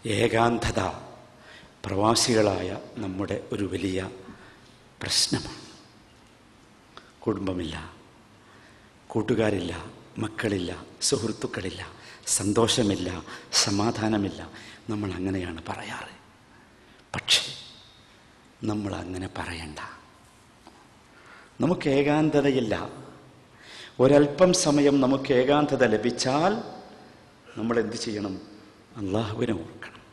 ഏകാന്തത പ്രവാസികളായ നമ്മുടെ ഒരു വലിയ പ്രശ്നമാണ്. കുടുംബമില്ല, കൂട്ടുകാരില്ല, മക്കളില്ല, സുഹൃത്തുക്കളില്ല, സന്തോഷമില്ല, സമാധാനമില്ല. നമ്മൾ അങ്ങനെയാണ് പറയാറ്. പക്ഷേ നമ്മൾ അങ്ങനെ പറയണ്ട. നമുക്ക് ഏകാന്തതയില്ല. ഒരല്പം സമയം നമുക്ക് ഏകാന്തത ലഭിച്ചാൽ നമ്മൾ എന്ത് ചെയ്യണം? അള്ളാഹുവിനെ ഓർക്കണം,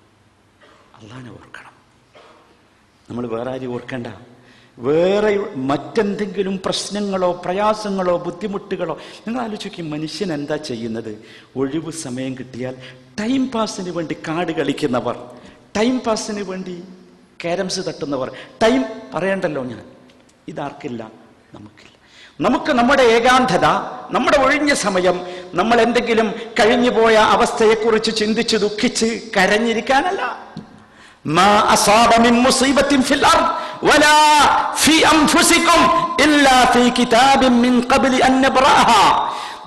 അള്ളാഹിനെ ഓർക്കണം. നമ്മൾ വേറെ ആരും ഓർക്കണ്ട. വേറെ മറ്റെന്തെങ്കിലും പ്രശ്നങ്ങളോ പ്രയാസങ്ങളോ ബുദ്ധിമുട്ടുകളോ നിങ്ങൾ ആലോചിക്കും. മനുഷ്യൻ എന്താ ചെയ്യുന്നത്? ഒഴിവ് സമയം കിട്ടിയാൽ ടൈം പാസിന് വേണ്ടി കാർഡ് കളിക്കുന്നവർ, ടൈം പാസിന് വേണ്ടി ക്യാരംസ് തട്ടുന്നവർ, ടൈം പറയണ്ടല്ലോ ഞാൻ, ഇതാർക്കില്ല? നമുക്കില്ല. നമുക്ക് നമ്മുടെ ഏകാന്തത, നമ്മുടെ ഒഴിഞ്ഞ സമയം നമ്മൾ എന്തെങ്കിലും കഴിഞ്ഞുപോയ അവസ്ഥയെക്കുറിച്ച് ചിന്തിച്ച് ദുഃഖിച്ച് കരഞ്ഞിരിക്കാനല്ല. മാ അസാബ മിൻ മുസീബത്തിൻ ഫിൽ അർദ് വലാ ഫീ അൻഫുസികും ഇല്ലാ ഫീ കിതാബിൻ മിൻ ഖബ്ലി അൻ നബ്റഅഹാ.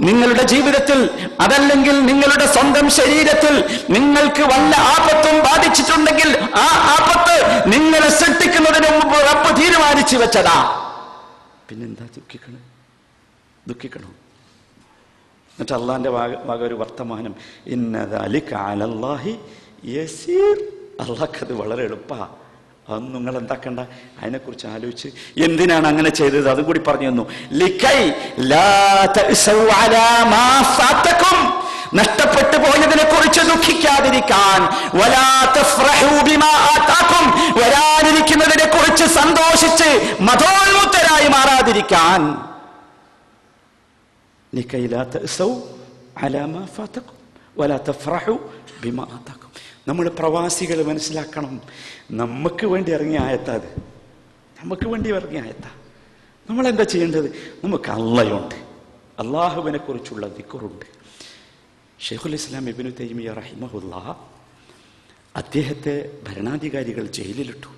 നിങ്ങളുടെ ജീവിതത്തിൽ അതല്ലെങ്കിൽ നിങ്ങളുടെ സ്വന്തം ശരീരത്തിൽ നിങ്ങൾക്ക് വല്ല ആപത്തും ബാധിച്ചിട്ടുണ്ടെങ്കിൽ ആ ആപത്ത് നിങ്ങളെ സൃഷ്ടിക്കുന്നതിന് മുമ്പ് റബ്ബ് തീരുമാനിച്ചു വെച്ചതാ. പിന്നെന്താ ദുഃഖിക്കണോ? എന്നിട്ട് അള്ളാന്റെ വക ഒരു വർത്തമാനം, ഇന്ന ദാലിക അലല്ലാഹി യസീർ. അള്ളാഹ്ക്കത് വളരെ എളുപ്പാ. അതൊന്നും നിങ്ങൾ എന്താക്കണ്ട, അതിനെക്കുറിച്ച് ആലോചിച്ച് എന്തിനാണ് അങ്ങനെ ചെയ്തത് അതും കൂടി പറഞ്ഞു തന്നു. ലികൈ ലാ തഅസൗ അലാ മാ ഫാതകും, നഷ്ടപ്പെട്ടു പോയതിനെ കുറിച്ച് ദുഃഖിക്കാതിരിക്കാൻ, വലാ തഫ്റഹു ബിമാ ആതാകും, വരാനിരിക്കുന്നതിനെ കുറിച്ച് സന്തോഷിച്ച് മതോന്മുക്തരായി മാറാതിരിക്കാൻ. ലികൈ ലാ തഅസൗ അലാ മാ ഫാതകും വലാ തഫ്റഹു ബിമാ ആതാകും. നമ്മൾ പ്രവാസികൾ മനസ്സിലാക്കണം, നമുക്ക് വേണ്ടി ഇറങ്ങിയ ആയത്താ അത്. നമുക്ക് വേണ്ടി ഇറങ്ങിയ ആയത്താ. നമ്മളെന്താ ചെയ്യേണ്ടത്? നമുക്ക് അള്ളയുണ്ട്, അള്ളാഹുവിനെ കുറിച്ചുള്ള ദിക്റുണ്ട്. ഷെയ്ഖുൽ ഇസ്ലാം ഇബ്നു തൈമിയ്യ റഹിമഹുല്ലാഹ് അദ്ദേഹത്തെ ഭരണാധികാരികൾ ജയിലിലിട്ടു.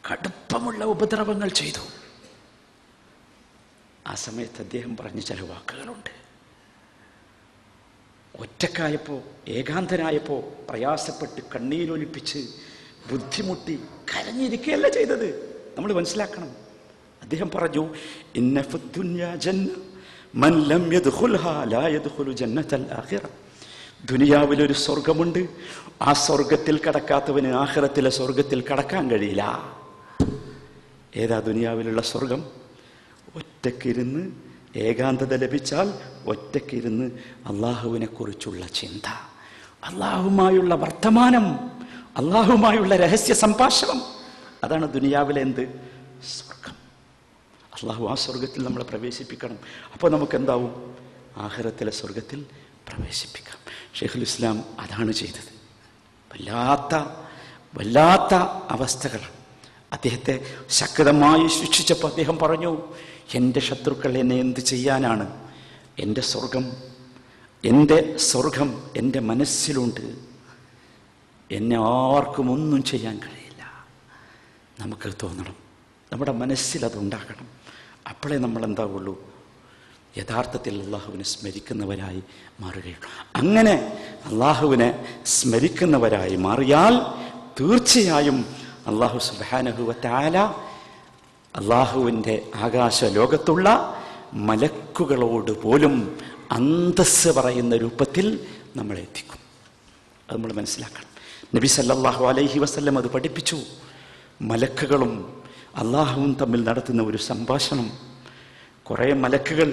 കടുപ്പമുള്ള ഉപദ്രവങ്ങൾ ചെയ്തു. ആ സമയത്ത് അദ്ദേഹം പറഞ്ഞ ചില വാക്കുകളുണ്ട്. ഒറ്റക്കായപ്പോ, ഏകാന്തനായപ്പോ പ്രയാസപ്പെട്ട് കണ്ണീരൊലിപ്പിച്ച് ബുദ്ധിമുട്ടി കരഞ്ഞിരിക്കുകയല്ല ചെയ്തത്. നമ്മൾ മനസ്സിലാക്കണം. അദ്ദേഹം പറഞ്ഞു, ഇന്ന ഫിദ്ദുനിയ ജന്ന മൻ ലം യദ്ഖുൽഹാ ലാ യദ്ഖുലു ജന്നത്തൽ ആഖിറ. ദുനിയാവിലൊരു സ്വർഗമുണ്ട്, ആ സ്വർഗത്തിൽ കടക്കാത്തവന് ആഖിറത്തിലെ സ്വർഗത്തിൽ കടക്കാൻ കഴിയില്ല. ഏതാ ദുനിയാവിലുള്ള സ്വർഗം? ഒറ്റക്കിരുന്ന് ഏകാന്തത ലഭിച്ചാൽ ഒറ്റക്കിരുന്ന് അള്ളാഹുവിനെ കുറിച്ചുള്ള ചിന്ത, അള്ളാഹുമായുള്ള വർത്തമാനം, അള്ളാഹുമായുള്ള രഹസ്യ സംഭാഷണം. അതാണ് ദുനിയാവിലെ എന്ത്? സ്വർഗം. അള്ളാഹു ആ സ്വർഗത്തിൽ നമ്മളെ പ്രവേശിപ്പിക്കണം. അപ്പോൾ നമുക്ക് എന്താവും? ആഖിറത്തിലെ സ്വർഗത്തിൽ പ്രവേശിപ്പിക്കാം. ഷെയ്ഖുൽ ഇസ്ലാം അതാണ് ചെയ്തത്. വല്ലാത്ത അവസ്ഥകൾ അദ്ദേഹത്തെ ശക്തമായി ശിക്ഷിച്ചപ്പോൾ അദ്ദേഹം പറഞ്ഞു, എൻ്റെ ശത്രുക്കൾ എന്നെ എന്ത് ചെയ്യാനാണ്? എൻ്റെ സ്വർഗം എൻ്റെ മനസ്സിലുണ്ട്. എന്നെ ആർക്കും ഒന്നും ചെയ്യാൻ കഴിയില്ല. നമുക്ക് തോന്നണം, നമ്മുടെ മനസ്സിൽ അതുണ്ടാകണം. അപ്പോഴേ നമ്മൾ എന്താവുള്ളൂ? യഥാർത്ഥത്തിൽ അള്ളാഹുവിനെ സ്മരിക്കുന്നവരായി മാറുകയുള്ളൂ. അങ്ങനെ അള്ളാഹുവിനെ സ്മരിക്കുന്നവരായി മാറിയാൽ തീർച്ചയായും അള്ളാഹു സുബ്ഹാനഹു വ തആല അള്ളാഹുവിൻ്റെ ആകാശ ലോകത്തുള്ള മലക്കുകളോട് പോലും അന്തസ്സ് പറയുന്ന രൂപത്തിൽ നമ്മളെ എത്തിക്കും. അത് നമ്മൾ മനസ്സിലാക്കണം. നബി സല്ലല്ലാഹു അലൈഹി വസല്ലം അത് പഠിപ്പിച്ചു. മലക്കുകളും അള്ളാഹുവും തമ്മിൽ നടത്തുന്ന ഒരു സംഭാഷണം. കുറേ മലക്കുകൾ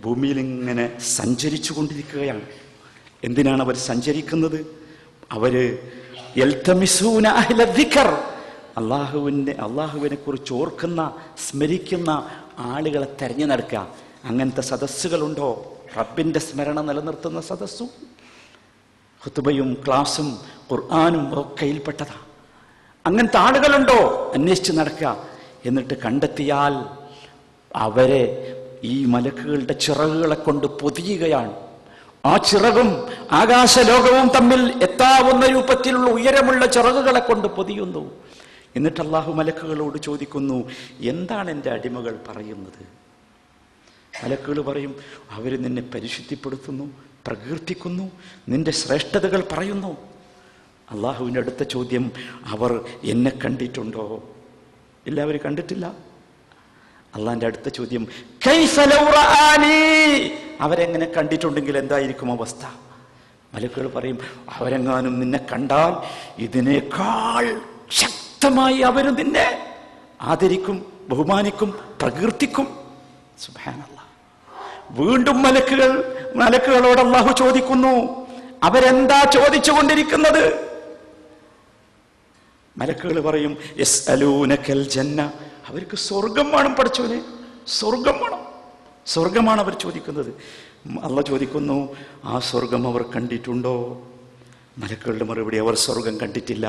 ഭൂമിയിൽ ഇങ്ങനെ സഞ്ചരിച്ചു കൊണ്ടിരിക്കുകയാണ്. എന്തിനാണ് അവർ സഞ്ചരിക്കുന്നത്? അവര് യൽതമിസൂന അഹ്ല ദിക്ർ, അള്ളാഹുവിനെ കുറിച്ച് ഓർക്കുന്ന സ്മരിക്കുന്ന ആളുകളെ തെരഞ്ഞു നടക്കുക. അങ്ങനത്തെ സദസ്സുകളുണ്ടോ? റബ്ബിന്റെ സ്മരണ നിലനിർത്തുന്ന സദസ്സും ഖുതുബയും ക്ലാസും ഖുർആനും ഒക്കെയിൽപ്പെട്ടതാ. അങ്ങനത്തെ ആളുകളുണ്ടോ? അന്വേഷിച്ച് നടക്കുക. എന്നിട്ട് കണ്ടെത്തിയാൽ അവരെ ഈ മലക്കുകളുടെ ചിറകുകളെ കൊണ്ട് പൊതിയുകയാണ്. ആ ചിറകും ആകാശലോകവും തമ്മിൽ എത്താവുന്ന രൂപത്തിലുള്ള ഉയരമുള്ള ചിറകുകളെ കൊണ്ട് പൊതിയുന്നു. എന്നിട്ട് അള്ളാഹു മലക്കുകളോട് ചോദിക്കുന്നു, എന്താണ് എൻ്റെ അടിമകൾ പറയുന്നത്? മലക്കുകൾ പറയും, അവർ നിന്നെ പരിശുദ്ധിപ്പെടുത്തുന്നു, പ്രകീർത്തിക്കുന്നു, നിന്റെ ശ്രേഷ്ഠതകൾ പറയുന്നു. അള്ളാഹുവിൻ്റെ അടുത്ത ചോദ്യം, അവർ എന്നെ കണ്ടിട്ടുണ്ടോ? എല്ലാവരും കണ്ടിട്ടില്ല. അള്ളാഹിൻ്റെ അടുത്ത ചോദ്യം, കൈഫ ലൗ റആനി, അവരെങ്ങനെ കണ്ടിട്ടുണ്ടെങ്കിൽ എന്തായിരിക്കും അവസ്ഥ? മലക്കുകൾ പറയും, അവരെങ്ങാനും നിന്നെ കണ്ടാൽ ഇതിനേക്കാൾ ശക്തമായി അവർ നിന്നെ ആദരിക്കും, ബഹുമാനിക്കും, പ്രകീർത്തിക്കും. സുബ്ഹാനല്ലാഹ്. വീണ്ടും മലക്കുകളോട് അള്ളാഹു ചോദിക്കുന്നു, അവരെന്താ ചോദിച്ചുകൊണ്ടിരിക്കുന്നത്? മലക്കുകൾ പറയും, യസ്അലൂനകൽ ജന്ന, അവർക്ക് സ്വർഗം വേണം പഠിച്ചോനെ, സ്വർഗം വേണം, സ്വർഗമാണ് അവർ ചോദിക്കുന്നത്. അള്ളാഹ് ചോദിക്കുന്നു, ആ സ്വർഗം അവർ കണ്ടിട്ടുണ്ടോ? മലക്കുകളുടെ മറുപടി, അവർ സ്വർഗം കണ്ടിട്ടില്ല.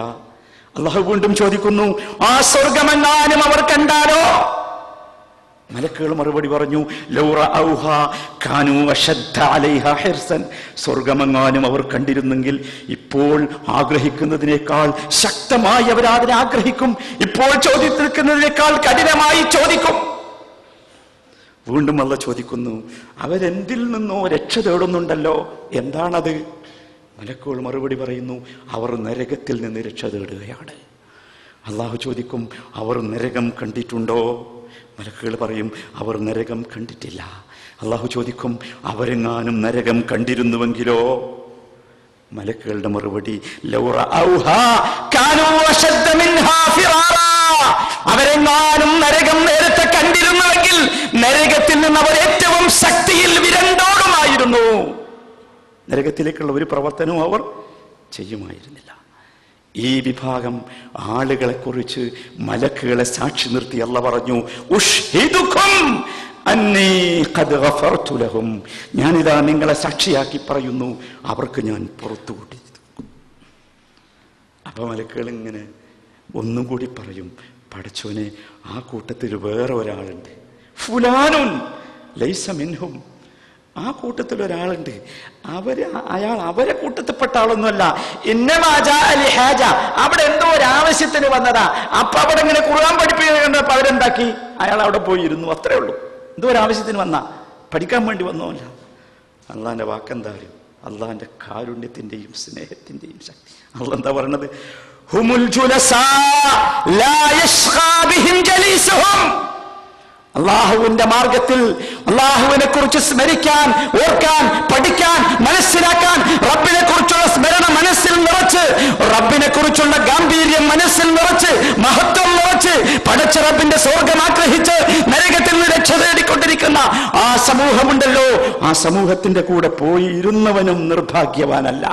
അള്ളാഹു വീണ്ടും ചോദിക്കുന്നു, ആ സ്വർഗമെങ്ങാനും അവർ കണ്ടാലോ? മലക്കുകൾ മറുപടി പറഞ്ഞു, ലൗ റഔഹാ കാനൂ അശദ്ദ അലൈഹാ ഹിർസൻ, സ്വർഗമെങ്ങാനും അവർ കണ്ടിരുന്നെങ്കിൽ ഇപ്പോൾ ആഗ്രഹിക്കുന്നതിനേക്കാൾ ശക്തമായി അവർ അതിനെ ആഗ്രഹിക്കും, ഇപ്പോൾ ചോദിക്കുന്നതിനേക്കാൾ കഠിനമായി ചോദിക്കും. വീണ്ടും അള്ളാഹ് ചോദിക്കുന്നു, അവരെന്തിൽ നിന്നോ രക്ഷ തേടുന്നുണ്ടല്ലോ, എന്താണത്? മലക്കുകൾ മറുപടി പറയുന്നു, അവർ നരകത്തിൽ നിന്ന് രക്ഷ തേടുകയാണ്. അള്ളാഹു ചോദിക്കും, അവർ നരകം കണ്ടിട്ടുണ്ടോ? മലക്കുകൾ പറയും, അവർ നരകം കണ്ടിട്ടില്ല. അള്ളാഹു ചോദിക്കും, അവരെങ്ങാനും നരകം കണ്ടിരുന്നുവെങ്കിലോ? മലക്കുകളുടെ മറുപടി, ലൗ റഔഹാ കാനൂ അശദ്ദ മിൻഹാ ഫിറാറാ, അവരെങ്ങാനും നരകം നേരത്തെ കണ്ടിരുന്നുവെങ്കിൽ നരകത്തിൽ നിന്ന് അവർ ഏറ്റവും ശക്തിയിൽ വിരണ്ടോടുമായിരുന്നു. നരകത്തിലേക്കുള്ള ഒരു പ്രവർത്തനവും അവർ ചെയ്യുമായിരുന്നില്ല. ഈ വിഭാഗം ആളുകളെ കുറിച്ച് മലക്കുകളെ സാക്ഷി നിർത്തി അല്ലാഹ് പറഞ്ഞു, ഉഷ്ഹിദുകും അന്നീ ഖദ് ഗഫർതു ലഹും, ഞാനിതാ നിങ്ങളെ സാക്ഷിയാക്കി പറയുന്നു, അവർക്ക് ഞാൻ പുറത്തു കൊടുത്തു. അപ്പൊ മലക്കുകൾ ഇങ്ങനെ ഒന്നും കൂടി പറയും, പടച്ചോനെ, ആ കൂട്ടത്തിൽ വേറെ ഒരാളുണ്ട്, ഫുലാനുൻ ലൈസ മിൻഹും, ആ കൂട്ടത്തിൽ ഒരാളുണ്ട്, അയാൾ അവരെ കൂട്ടത്തിൽപ്പെട്ട ആളൊന്നുമല്ല, അവിടെ എന്തോ ഒരു ആവശ്യത്തിന് വന്നതാ, അപ്പൊ അവിടെ ഇങ്ങനെ ഖുർആൻ പഠിപ്പിക്കുന്നപ്പോ അവരെന്താക്കി, അയാൾ അവിടെ പോയി ഇരുന്നു, അത്രേ ഉള്ളൂ. എന്തോ ഒരു ആവശ്യത്തിന് വന്നാ, പഠിക്കാൻ വേണ്ടി വന്നോല്ല. അള്ളാന്റെ വാക്കെന്താ അറിയും? അള്ളാന്റെ കാരുണ്യത്തിന്റെയും സ്നേഹത്തിന്റെയും ശക്തി. അള്ളാഹ് എന്താ പറയണത്? ഹുമുൽ ജുലസാ ലാ യശ്ഖാ ബിഹിം ജലീസുഹും, അള്ളാഹുവിന്റെ മാർഗത്തിൽ അള്ളാഹുവിനെ കുറിച്ച് സ്മരിക്കാൻ, ഓർക്കാൻ, പഠിക്കാൻ, മനസ്സിലാക്കാൻ, റബ്ബിനെ കുറിച്ചുള്ള സ്മരണ മനസ്സിൽ നിറച്ച്, റബ്ബിനെ കുറിച്ചുള്ള ഗാംഭീര്യം മനസ്സിൽ നിറച്ച്, മഹത്വം നിറച്ച്, പടച്ച റബ്ബിന്റെ സ്വർഗം ആഗ്രഹിച്ച് നരകത്തിൽ നിന്ന് രക്ഷ തേടിക്കൊണ്ടിരിക്കുന്ന ആ സമൂഹമുണ്ടല്ലോ, ആ സമൂഹത്തിന്റെ കൂടെ പോയി ഇരുന്നവനും നിർഭാഗ്യവാനല്ല.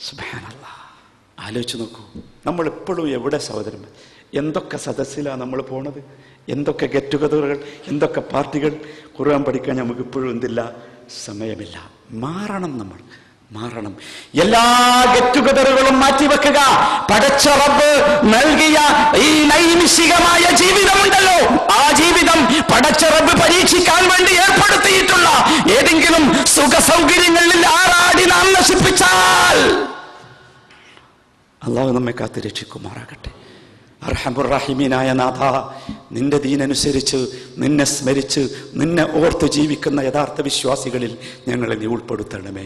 സുബ്ഹാനല്ലാഹ്. ആലോചിച്ച് നോക്കൂ, നമ്മൾ എപ്പോഴും എവിടെ സഹോദരൻ, എന്തൊക്കെ സദസ്സിലാണ് നമ്മൾ പോണത്, എന്തൊക്കെ ഗെറ്റ് ടുഗദറുകൾ, എന്തൊക്കെ പാർട്ടികൾ. ഖുർആൻ പഠിക്കാൻ നമുക്ക് ഇപ്പോഴും എന്തില്ല, സമയമില്ല. മാറണം, നമ്മൾ മാറണം. എല്ലാ ഗെറ്റ് ടുഗദറുകളും മാറ്റിവെക്കുക. പടച്ച റബ്ബ് നൽകിയ ഈ നൈമിഷികമായ ജീവിതമുണ്ടല്ലോ, ആ ജീവിതം പടച്ച റബ്ബ് പരീക്ഷിക്കാൻ വേണ്ടി ഏർപ്പെടുത്തിയിട്ടുള്ള ഏതെങ്കിലും സുഖ സൗകര്യങ്ങളിൽ ആറാടി നാം നശിപ്പിച്ചാൽ അള്ളാഹു നമ്മെ കാത്ത് രക്ഷിക്കുമാറാകട്ടെ. അർഹമുർറഹീമീനായ നാഥ, നിന്റെ ദീനനുസരിച്ച്, നിന്നെ സ്മരിച്ച്, നിന്നെ ഓർത്ത് ജീവിക്കുന്ന യഥാർത്ഥ വിശ്വാസികളിൽ ഞങ്ങളെ നീ ഉൾപ്പെടുത്തണമേ.